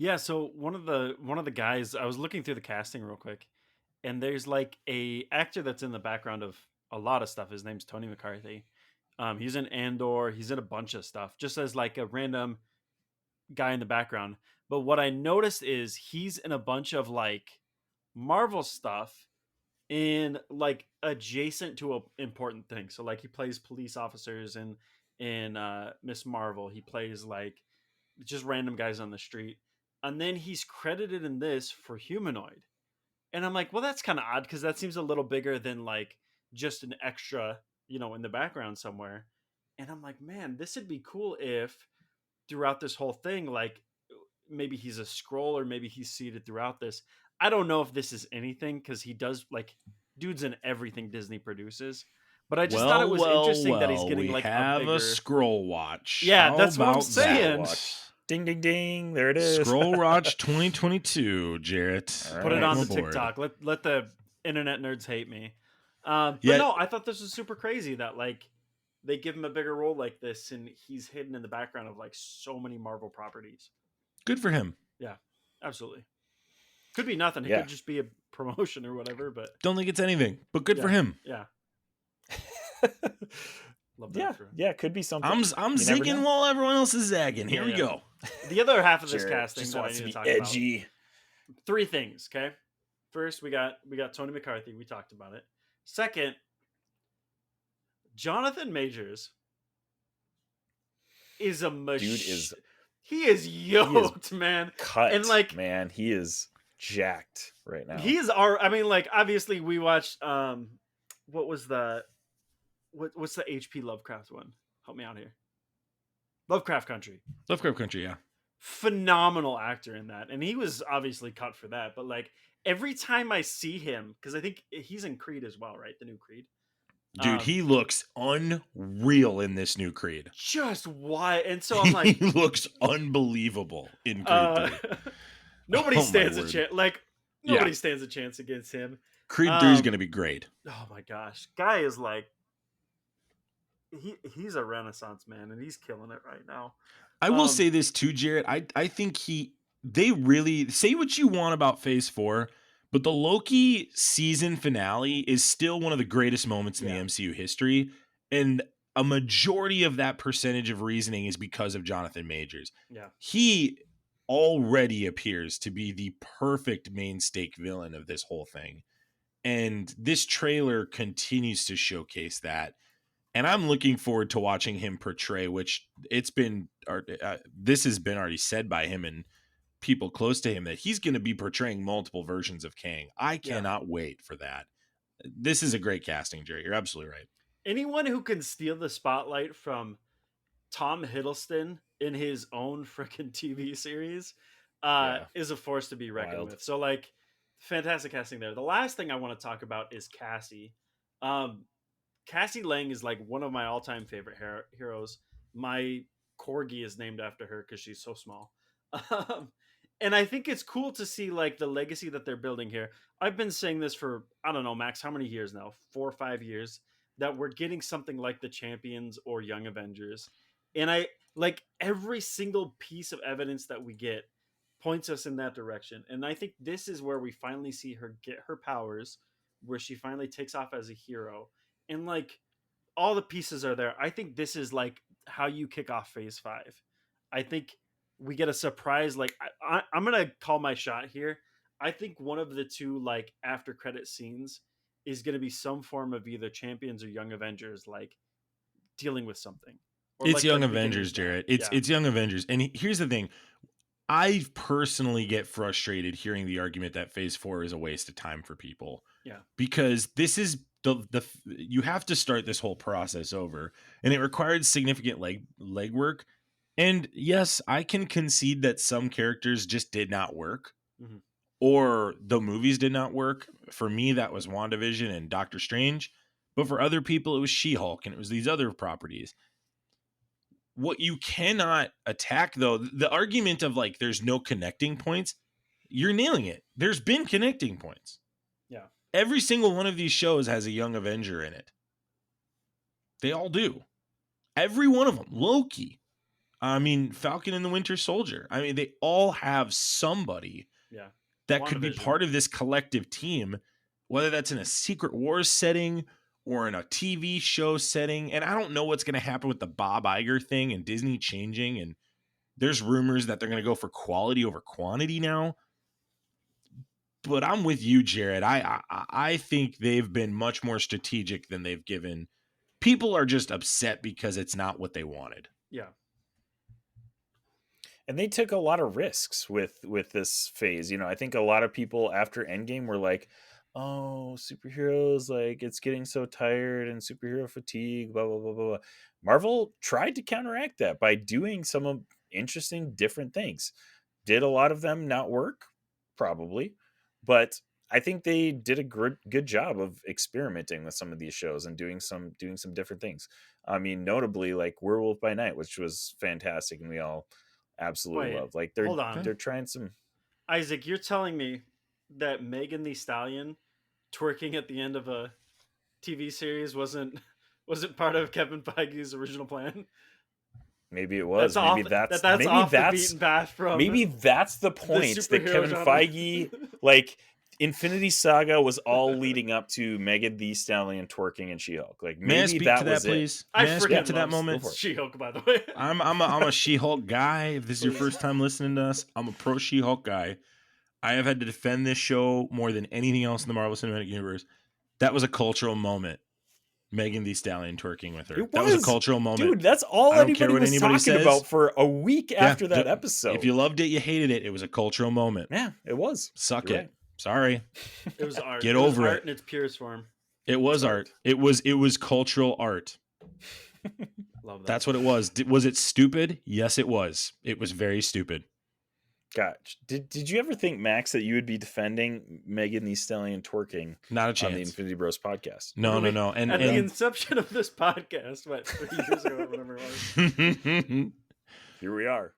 Yeah, so one of the guys, I was looking through the casting real quick, and there's like a actor that's in the background of a lot of stuff. His name's Tony McCarthy. He's in Andor. He's in a bunch of stuff, just as like a random guy in the background. But what I noticed is he's in a bunch of like Marvel stuff in like adjacent to a important thing. So like he plays police officers in Miss Marvel. He plays like just random guys on the street. And then he's credited in this for Humanoid. And I'm like, well, that's kind of odd because that seems a little bigger than like just an extra, in the background somewhere. And I'm like, man, this would be cool if throughout this whole thing, like maybe he's a scroll or maybe he's seated throughout this. I don't know if this is anything because he does like dude's in everything Disney produces. But I just thought it Well, was well, interesting that he's well, getting we like a have a bigger. scroll watch. Yeah, How that's what I'm about Scroll saying. watch. that? Ding, ding, ding. There it is. Scroll Watch 2022, Jarrett. All Put it right. on Welcome the aboard. TikTok. Let the internet nerds hate me. But Yeah, no, I thought this was super crazy that like they give him a bigger role like this, and he's hidden in the background of like so many Marvel properties. good for him. Yeah, absolutely. Could be nothing. It Yeah. could just be a promotion or whatever. But Don't think it's anything, but good for yeah, him. yeah, love that Yeah. for him. Yeah. Could be something. I'm You never zigging know. while everyone else is zagging. Here Yeah, we yeah. go. The other half of this Jared casting just that I wants need to to be talk edgy. about. Three things. Okay, first we got Tony McCarthy. We talked about it. Second, Jonathan Majors is a machine. Dude is He is yoked, man. cut. And like man, he is jacked right now. he's our. I mean, like obviously we watched. What was the what's the H.P. Lovecraft one? Help me out here. Lovecraft Country. Lovecraft Country, yeah. Phenomenal actor in that, and he was obviously cut for that. But like every time I see him, because I think he's in Creed as well, right? The new Creed. Dude, he looks unreal in this new Creed. Just why? And so I'm like, he looks unbelievable in Creed 3. nobody Oh, my stands a word. chance. Like nobody stands a chance against him. Creed 3 is going to be great. Oh my gosh, guy is like he's a renaissance man, and he's killing it right now. I will say this too, Jarrett. I think they really say what you want about Phase 4, but the Loki season finale is still one of the greatest moments in the MCU history, and a majority of that percentage of reasoning is because of Jonathan Majors. Yeah. He already appears to be the perfect main stake villain of this whole thing. And this trailer continues to showcase that. And I'm looking forward to watching him portray, which this has been already said by him and people close to him, that he's going to be portraying multiple versions of Kang. I cannot wait for that. This is a great casting, Jerry. You're absolutely right. Anyone who can steal the spotlight from Tom Hiddleston in his own freaking TV series is a force to be reckoned with. So like, fantastic casting there. The last thing I want to talk about is Cassie. Cassie Lang is like one of my all-time favorite heroes. My corgi is named after her because she's so small. And I think it's cool to see like the legacy that they're building here. I've been saying this for, I don't know, Max, how many years now? 4 or 5 years, that we're getting something like the Champions or Young Avengers. And I like every single piece of evidence that we get points us in that direction. And I think this is where we finally see her get her powers, where she finally takes off as a hero. And like all the pieces are there. I think this is like how you kick off Phase 5. I think we get a surprise. Like I'm gonna call my shot here. I think one of the two like after credit scenes is gonna be some form of either Champions or Young Avengers, like dealing with something. Or It's like Young the beginning Avengers, of that. Jarrett. It's Young Avengers. And here's the thing. I personally get frustrated hearing the argument that Phase 4 is a waste of time for people. Yeah. Because this is you have to start this whole process over, and it required significant legwork. And yes, I can concede that some characters just did not work, or the movies did not work. For me, that was WandaVision and Doctor Strange. But for other people, it was She-Hulk, and it was these other properties. What you cannot attack, though, the argument of like there's no connecting points, you're nailing it. There's been connecting points. Yeah. Every single one of these shows has a Young Avenger in it. They all do. Every one of them. Loki. I mean, Falcon and the Winter Soldier. I mean, they all have somebody that could be part of this collective team, whether that's in a Secret Wars setting or in a TV show setting. And I don't know what's going to happen with the Bob Iger thing and Disney changing. And there's rumors that they're going to go for quality over quantity now. But I'm with you, Jared. I think they've been much more strategic than they've given. People are just upset because it's not what they wanted. Yeah. And they took a lot of risks with this phase. I think a lot of people after Endgame were like, oh, superheroes, like it's getting so tired and superhero fatigue, blah, blah, blah, blah, blah. Marvel tried to counteract that by doing some interesting different things. Did a lot of them not work? Probably. But I think they did a good job of experimenting with some of these shows and doing some different things. I mean, notably like Werewolf by Night, which was fantastic and we all absolutely love. Like they're trying some. Isaac, you're telling me that Megan Thee Stallion twerking at the end of a TV series wasn't part of Kevin Feige's original plan? Maybe it was. That's maybe that's maybe off that's the beaten path from. Maybe that's the point that Kevin Feige, like Infinity Saga, was all leading up to Megan Thee Stallion twerking in She-Hulk. Like maybe May I speak that to that, was please? I May I speak to that moment? She-Hulk, by the way. I'm a She-Hulk guy. If this is your first time listening to us, I'm a pro She-Hulk guy. I have had to defend this show more than anything else in the Marvel Cinematic Universe. That was a cultural moment. Megan Thee Stallion twerking with her. That was a cultural moment. Dude, that's all anybody was talking about for a week after that episode. If you loved it, you hated it. It was a cultural moment. Yeah, it was. Suck it. Right. Sorry. It was art. Get over art it. in its purest form. It was art. It was cultural art. Love that. That's what it was. Was it stupid? Yes, it was. It was very stupid. Gosh, did you ever think, Max, that you would be defending Megan Thee Stallion twerking? Not a chance. On the Infinity Bros podcast. No. And the inception of this podcast, 3 years ago, whatever it was. Here we are.